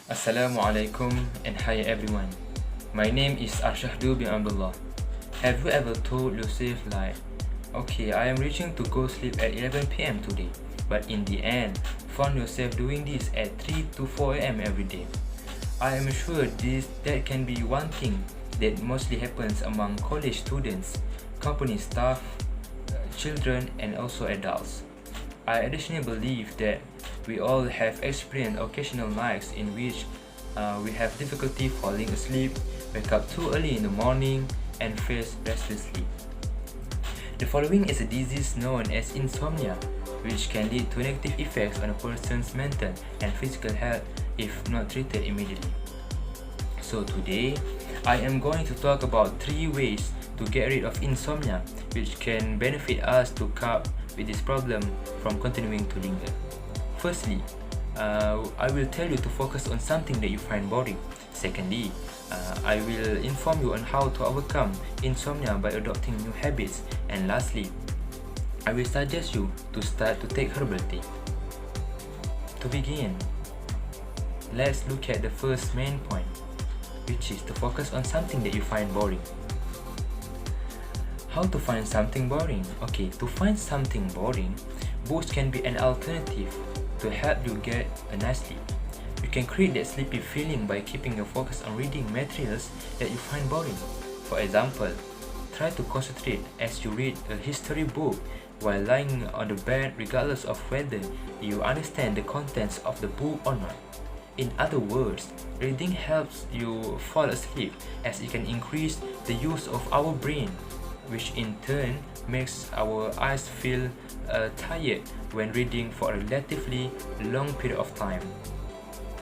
Assalamualaikum and hi everyone. My name is ARSHAHDU bin ABDULLAH. Have you ever told yourself like, okay, I am reaching to go sleep at 11 p.m. today, but in the end, found yourself doing this at 3 to 4 a.m. every day? I am sure that can be one thing that mostly happens among college students, company staff, children, and also adults. I additionally believe that we all have experienced occasional nights in which we have difficulty falling asleep, wake up too early in the morning, and face restless sleep. The following is a disease known as insomnia, which can lead to negative effects on a person's mental and physical health if not treated immediately. So today, I am going to talk about 3 ways to get rid of insomnia, which can benefit us to cope with this problem from continuing to linger. Firstly, I will tell you to focus on something that you find boring. Secondly, I will inform you on how to overcome insomnia by adopting new habits. And lastly, I will suggest you to start to take herbal tea. To begin, let's look at the first main point, which is to focus on something that you find boring. How to find something boring? Okay, to find something boring, books can be an alternative to help you get a nice sleep. You can create that sleepy feeling by keeping your focus on reading materials that you find boring. For example, try to concentrate as you read a history book while lying on the bed regardless of whether you understand the contents of the book or not. In other words, reading helps you fall asleep as it can increase the use of our brain, which in turn makes our eyes feel tired when reading for a relatively long period of time.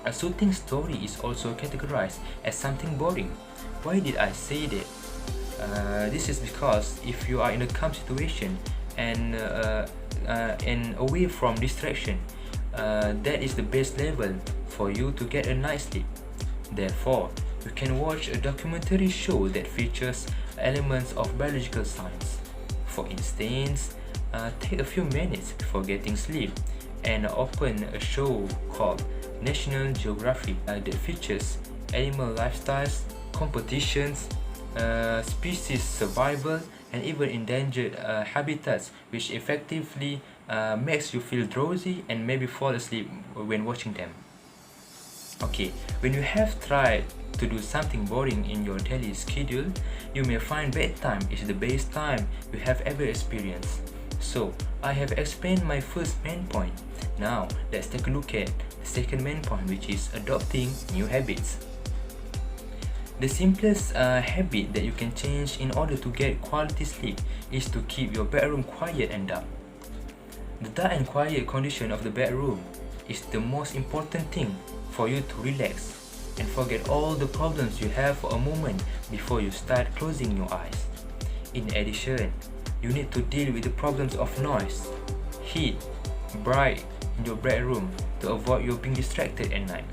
A soothing story is also categorized as something boring. Why did I say that? This is because if you are in a calm situation and away from distraction, that is the best level for you to get a nice sleep. Therefore, you can watch a documentary show that features elements of biological science. For instance, take a few minutes before getting sleep and open a show called National Geographic that features animal lifestyles, competitions, species survival, and even endangered habitats, which effectively makes you feel drowsy and maybe fall asleep when watching them. Okay, when you have tried to do something boring in your daily schedule, you may find bedtime is the best time you have ever experienced. So, I have explained my first main point. Now, let's take a look at the second main point, which is adopting new habits. The simplest habit that you can change in order to get quality sleep is to keep your bedroom quiet and dark. The dark and quiet condition of the bedroom is the most important thing for you to relax and forget all the problems you have for a moment before you start closing your eyes. In addition, you need to deal with the problems of noise, heat, bright in your bedroom to avoid you being distracted at night.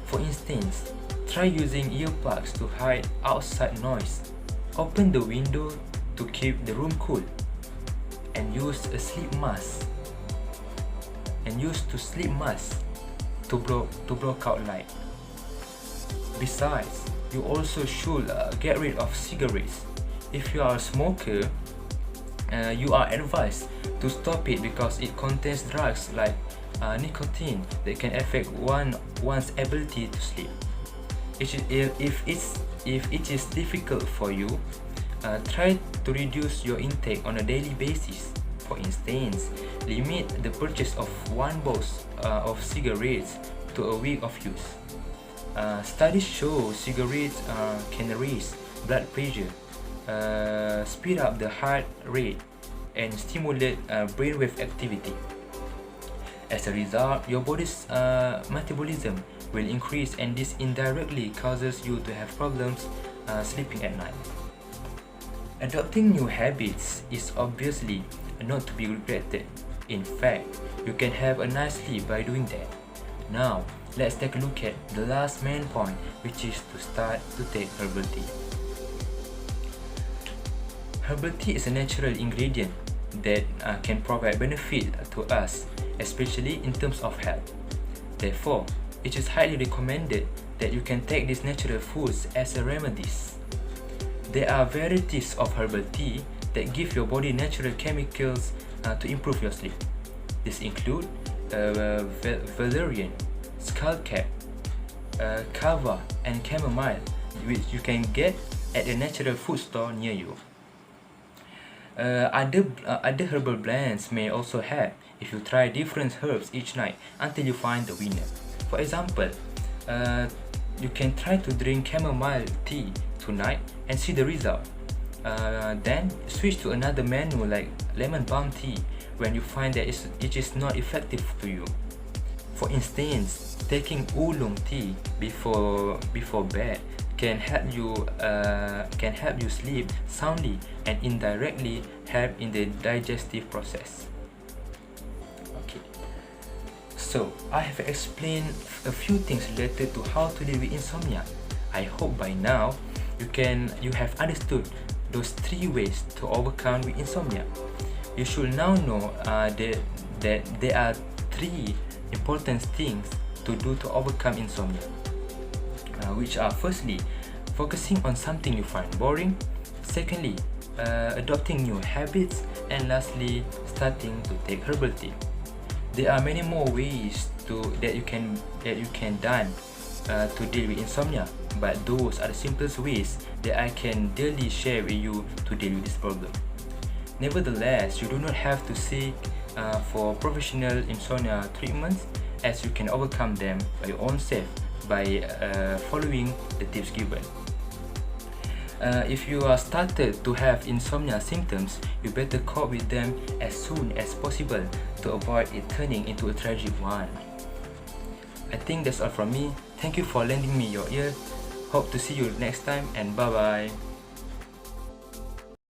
For instance, try using earplugs to hide outside noise. Open the window to keep the room cool, and use a sleep mask. To block out light. Besides, you also should get rid of cigarettes. If you are a smoker, you are advised to stop it because it contains drugs like nicotine that can affect one's ability to sleep. If it is difficult for you, try to reduce your intake on a daily basis. For instance, limit the purchase of 1 box of cigarettes to a week of use. Studies show cigarettes can raise blood pressure, speed up the heart rate, and stimulate brainwave activity. As a result, your body's metabolism will increase, and this indirectly causes you to have problems sleeping at night. Adopting new habits is obviously not to be regretted. In fact, you can have a nice sleep by doing that. Now, let's take a look at the last main point, which is to start to take herbal tea. Herbal tea is a natural ingredient that can provide benefit to us, especially in terms of health. Therefore, it is highly recommended that you can take these natural foods as a remedies. There are varieties of herbal tea that give your body natural chemicals to improve your sleep. These include valerian, skullcap, kava, and chamomile, which you can get at a natural food store near you. Other herbal blends may also help if you try different herbs each night until you find the winner. For example, you can try to drink chamomile tea tonight and see the result. Then switch to another menu like lemon balm tea when you find that it is not effective to you. For instance, taking oolong tea before bed can help you sleep soundly and indirectly help in the digestive process. Okay, so I have explained a few things related to how to deal with insomnia. I hope by now you have understood those 3 ways to overcome with insomnia. You should now know that there are 3 important things to do to overcome insomnia, which are firstly, focusing on something you find boring, secondly, adopting new habits, and lastly, starting to take herbal tea. There are many more ways that you can done to deal with insomnia, but those are the simplest ways that I can daily share with you to deal with this problem. Nevertheless, you do not have to seek for professional insomnia treatments, as you can overcome them by your own self by following the tips given. If you are started to have insomnia symptoms, you better cope with them as soon as possible to avoid it turning into a tragic one. I think that's all from me. Thank you for lending me your ear. Hope to see you next time, and bye bye.